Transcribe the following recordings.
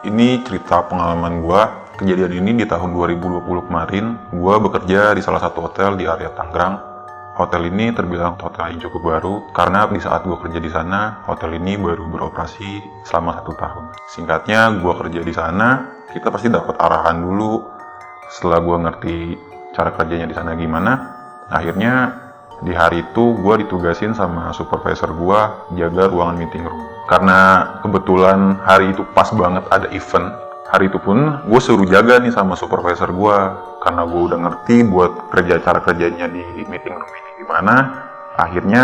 Ini cerita pengalaman gue. Kejadian ini di tahun 2020 kemarin. Gue bekerja di salah satu hotel di area Tangerang. Hotel ini terbilang hotel yang cukup baru karena di saat gue kerja di sana, hotel ini baru beroperasi selama 1 tahun. Singkatnya, gue kerja di sana, kita pasti dapat arahan dulu. Setelah gue ngerti cara kerjanya di sana gimana, akhirnya di hari itu gue ditugasin sama supervisor gue jaga ruangan meeting room. Karena kebetulan hari itu pas banget ada event, hari itu pun gue suruh jaga nih sama supervisor gue. Karena gue udah ngerti buat cara kerjanya di meeting room ini gimana, akhirnya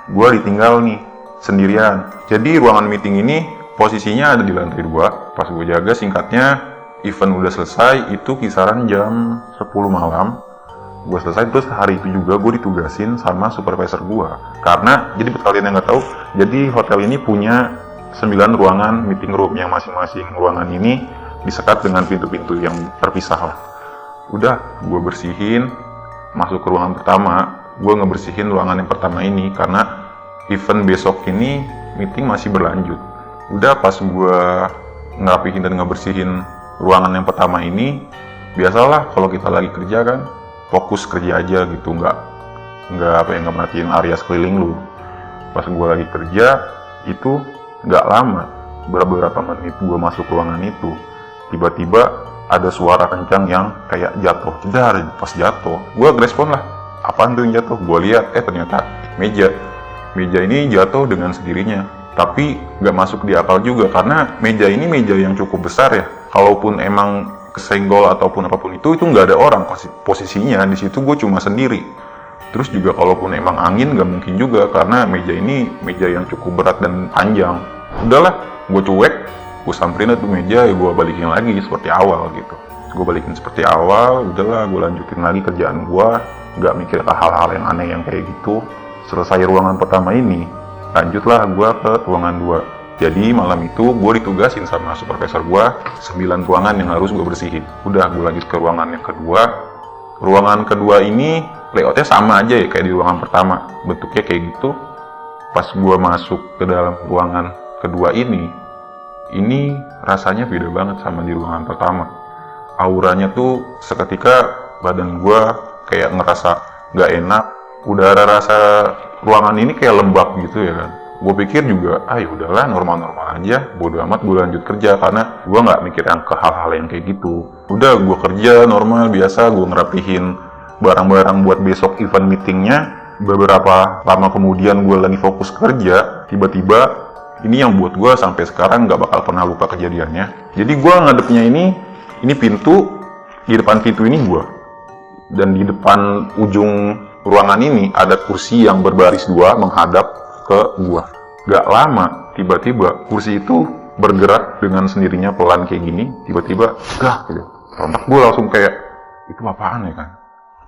gue ditinggal nih sendirian. Jadi ruangan meeting ini posisinya ada di lantai 2. Pas gue jaga, singkatnya event udah selesai, itu kisaran jam 10 malam. Gue selesai, terus hari itu juga gue ditugasin sama supervisor gue. Karena, jadi buat kalian yang nggak tahu, jadi hotel ini punya 9 ruangan meeting room, yang masing-masing ruangan ini disekat dengan pintu-pintu yang terpisah lah. Udah, gue bersihin, masuk ke ruangan pertama. Gue ngebersihin ruangan yang pertama ini, karena event besok ini meeting masih berlanjut. Udah, pas gue ngerapihin dan ngebersihin ruangan yang pertama ini, biasalah kalau kita lagi kerja kan, fokus kerja aja gitu, nggak merhatiin area sekeliling lu. Pas gue lagi kerja itu nggak lama, beberapa menit gue masuk ruangan itu, tiba-tiba ada suara kencang yang kayak jatuh. Jedar, pas jatuh gue respon lah, apaan tuh yang jatuh? Gue lihat, ternyata meja ini jatuh dengan sendirinya. Tapi nggak masuk di akal juga, karena meja ini meja yang cukup besar ya. Kalaupun emang kesenggol ataupun apapun itu nggak ada orang posisinya di situ, gue cuma sendiri. Terus juga kalaupun emang angin nggak mungkin juga, karena meja ini meja yang cukup berat dan panjang. Udahlah, gue cuek, gue samperin itu meja, ya gue balikin lagi seperti awal gitu. Gue balikin seperti awal, udahlah gue lanjutin lagi kerjaan gue, nggak mikir ke hal-hal yang aneh yang kayak gitu. Selesai ruangan pertama ini, lanjutlah gue ke ruangan 2. Jadi malam itu gue ditugasin sama supervisor gue 9 ruangan yang harus gue bersihin. Udah, gue lanjut ke ruangan yang kedua. Ruangan kedua ini layoutnya sama aja ya kayak di ruangan pertama, bentuknya kayak gitu. Pas gue masuk ke dalam ruangan kedua ini rasanya beda banget sama di ruangan pertama. Auranya tuh seketika badan gue kayak ngerasa gak enak. Udara rasa ruangan ini kayak lembab gitu ya kan. Gue pikir juga, ya udahlah, normal-normal aja, bodo amat, gue lanjut kerja, karena gue nggak mikir yang ke hal-hal yang kayak gitu. Udah, gue kerja normal biasa, gue ngerapihin barang-barang buat besok event meetingnya. Beberapa lama kemudian gue lagi fokus kerja, tiba-tiba ini yang buat gue sampai sekarang nggak bakal pernah lupa kejadiannya. Jadi gue ngadepnya ini pintu, di depan pintu ini gue, dan di depan ujung ruangan ini ada kursi yang berbaris 2 menghadap ke gua. Gak lama, tiba-tiba kursi itu bergerak dengan sendirinya pelan kayak gini, tiba-tiba gitu. Sontak gua langsung kayak, itu apaan ya kan?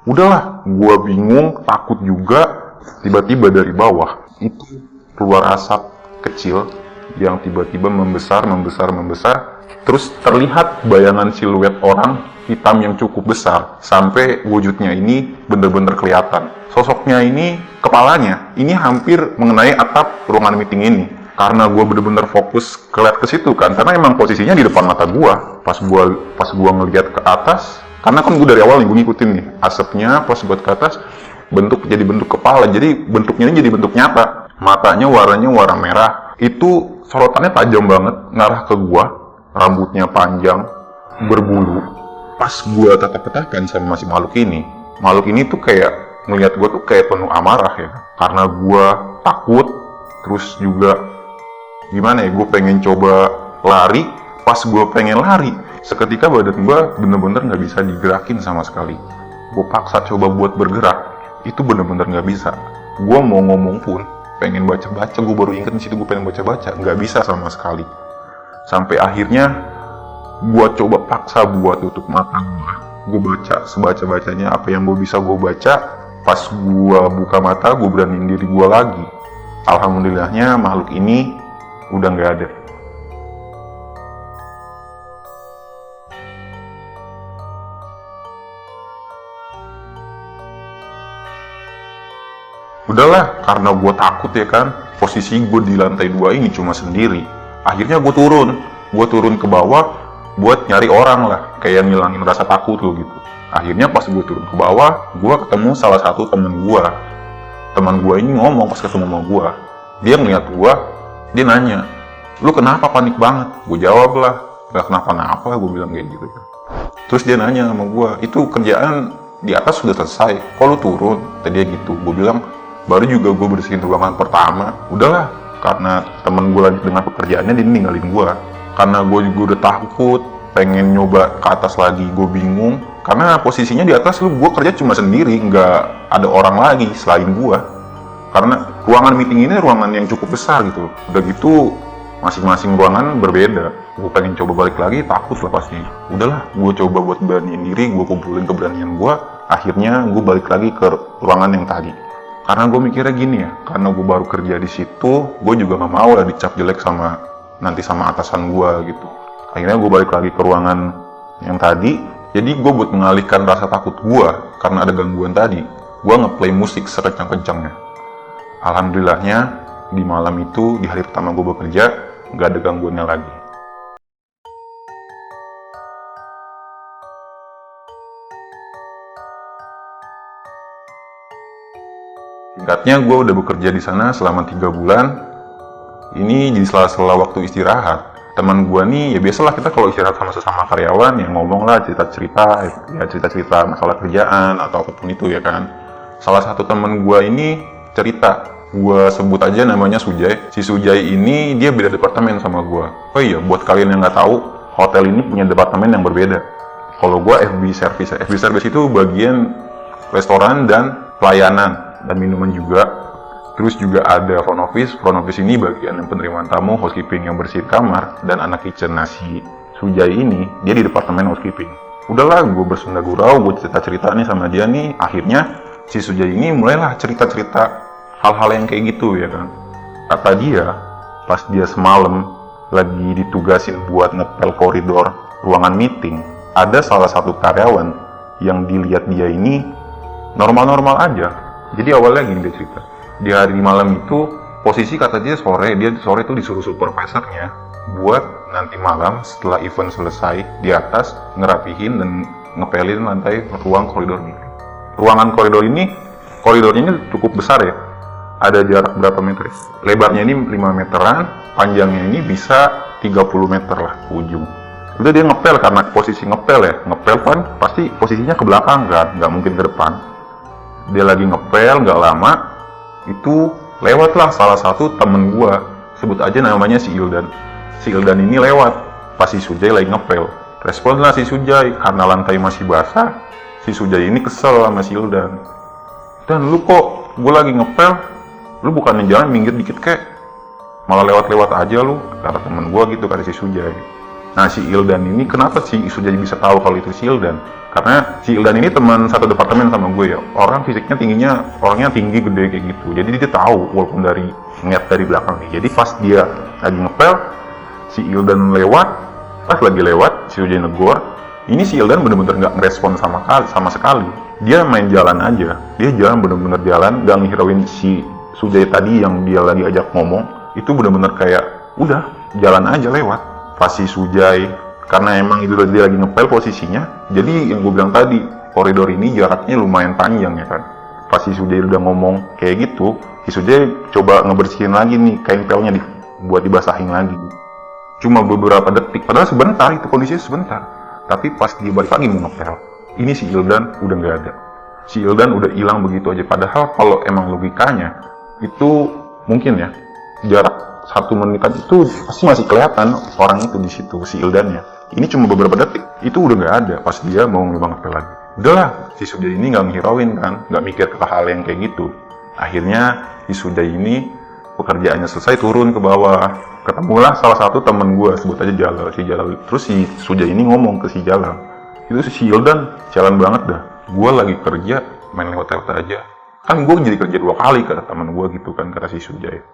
Udahlah, gua bingung, takut juga. Tiba-tiba dari bawah itu keluar asap kecil yang tiba-tiba membesar, terus terlihat bayangan siluet orang hitam yang cukup besar, sampai wujudnya ini bener-bener kelihatan. Sosoknya ini, kepalanya ini hampir mengenai atap ruangan meeting ini. Karena gue bener-bener fokus ngeliat ke situ kan, karena emang posisinya di depan mata gue. Pas gue ngeliat ke atas, karena kan gue dari awal nih gue ngikutin nih asapnya, pas buat ke atas jadi bentuk kepala, jadi bentuknya ini jadi bentuk nyata. Matanya warnanya warna merah, itu sorotannya tajam banget ngarah ke gue, rambutnya panjang, berbulu. Pas gue tatap-tatapan sama si makhluk ini tuh kayak ngeliat gue tuh kayak penuh amarah ya, karena gue takut. Terus juga gimana ya, gue pengen coba lari. Pas gue pengen lari, seketika badan gue bener-bener gak bisa digerakin sama sekali. Gue paksa coba buat bergerak, itu bener-bener gak bisa. Gue mau ngomong pun, pengen baca-baca, gue baru inget di situ gue pengen baca-baca, gak bisa sama sekali. Sampai akhirnya gue coba paksa buat tutup mata gue baca sebaca-bacanya apa yang gue bisa gue baca. Pas gue buka mata, gue beraniin diri gue lagi. Alhamdulillahnya makhluk ini udah nggak ada. Udahlah, karena gue takut ya kan, posisi gue di lantai 2 ini cuma sendiri. Akhirnya gue turun. gue turun ke bawah buat nyari orang lah, kayak ngilangin rasa takut lo gitu. Akhirnya pas gue turun ke bawah, gue ketemu salah satu temen gue. Teman gue ini ngomong pas ketemu sama gue, dia ngeliat gue, dia nanya, lu kenapa panik banget? Gue jawab lah, gak kenapa-napa, gue bilang kayak gitu. Terus dia nanya sama gue, itu kerjaan di atas sudah selesai, kok lu turun? Tadi dia gitu, gue bilang, baru juga gue bersihin ruangan pertama. Udahlah, karena temen gue lanjut dengan pekerjaannya, dia ninggalin gue. Karena gue juga udah takut, pengen nyoba ke atas lagi, gue bingung. Karena posisinya di atas gue kerja cuma sendiri, nggak ada orang lagi selain gue. Karena ruangan meeting ini ruangan yang cukup besar gitu. Udah gitu, masing-masing ruangan berbeda. Gue pengen coba balik lagi, takut lah pasti. Udahlah, gue coba buat beraniin diri, gue kumpulin keberanian gue. Akhirnya gue balik lagi ke ruangan yang tadi. Karena gue mikirnya gini ya, karena gue baru kerja di situ, gue juga gak mau lah dicap jelek sama atasan gue gitu. Akhirnya gue balik lagi ke ruangan yang tadi. Jadi gue buat mengalihkan rasa takut gue karena ada gangguan tadi, gue ngeplay musik sekencang-kencangnya. Alhamdulillahnya di malam itu, di hari pertama gue bekerja, gak ada gangguannya lagi. Singkatnya, gue udah bekerja di sana selama 3 bulan. Ini di sela-sela waktu istirahat. Teman gue nih, ya biasalah kita kalau istirahat sama sesama karyawan, yang ngomong lah cerita-cerita masalah kerjaan atau apapun itu ya kan. Salah satu teman gue ini cerita, gue sebut aja namanya Sujai. Si Sujai ini dia beda departemen sama gue. Oh iya, buat kalian yang nggak tahu, hotel ini punya departemen yang berbeda. Kalau gue FB Service itu bagian restoran dan pelayanan dan minuman juga. Terus juga ada front office ini bagian yang penerimaan tamu, housekeeping yang bersihin kamar, dan anak kitchen. Si Sujai ini, dia di departemen housekeeping. Udahlah, gue bersunda gurau, gue cerita-cerita nih sama dia nih. Akhirnya si Sujai ini mulailah cerita-cerita hal-hal yang kayak gitu ya kan. Kata dia, pas dia semalam lagi ditugasin buat ngepel koridor ruangan meeting, ada salah satu karyawan yang dilihat dia ini normal-normal aja. Jadi awalnya gini dia cerita, di hari malam itu posisi kata dia sore itu disuruh supervisornya buat nanti malam setelah event selesai di atas ngerapihin dan ngepelin lantai ruang koridor meeting. Ruangan koridornya ini cukup besar ya, ada jarak berapa meter ya? Lebarnya ini 5 meteran, panjangnya ini bisa 30 meter lah ke ujung. Itu dia ngepel, karena posisi ngepel kan pasti posisinya ke belakang kan, nggak mungkin ke depan. Dia lagi ngepel, nggak lama itu lewatlah salah satu temen gua, sebut aja namanya si Ildan. Si Ildan ini lewat pas si Sujai lagi ngepel. Responlah si Sujai, karena lantai masih basah, si Sujai ini kesel sama si Ildan. Dan lu kok gua lagi ngepel, lu bukannya jalan minggir dikit kek, malah lewat-lewat aja lu, kata temen gua gitu, kata si Sujai. Nah si Ildan ini, kenapa si Sujai bisa tahu kalau itu si Ildan? Karena si Ildan ini teman satu departemen sama gue ya. Orang fisiknya orangnya tinggi, gede kayak gitu. Jadi dia tahu walaupun ngeliat dari belakang nih. Jadi pas dia lagi ngepel, si Ildan lewat, pas lagi lewat, si Sujai negor. Ini si Ildan bener-bener nggak ngerespon sama sekali. Dia main jalan aja. Dia jalan bener-bener jalan, nggak ngehirauin si Sujai tadi yang dia lagi ajak ngomong. Itu bener-bener kayak, udah, jalan aja lewat. Pas si Sujai, karena emang itu dia lagi ngepel posisinya, jadi yang gue bilang tadi, koridor ini jaraknya lumayan panjang ya kan. Pas si Sujai udah ngomong kayak gitu, si Sujai coba ngebersihin lagi nih kain pelnya buat dibasahin lagi. Cuma beberapa detik, padahal sebentar, itu kondisinya sebentar. Tapi pas dia balik lagi mau ngepel, ini si Ildan udah nggak ada. Si Ildan udah hilang begitu aja. Padahal kalau emang logikanya, itu mungkin ya, jarak 1 menitan itu pasti masih kelihatan orang itu di situ, si Ildannya. Ini cuma beberapa detik, itu udah nggak ada pas dia mau nyoba ngepel lagi. Udahlah, si Sujai ini nggak ngehirauin kan, nggak mikir ke hal yang kayak gitu. Akhirnya si Sujai ini pekerjaannya selesai, turun ke bawah. Ketemulah salah satu temen gue, sebut aja si Jalal. Terus si Sujai ini ngomong ke si Jalal, itu si Ildan jalan banget dah. Gue lagi kerja, main lewat-lewat aja. Kan gue jadi kerja 2 kali, kata temen gue gitu kan, kata si Sujai.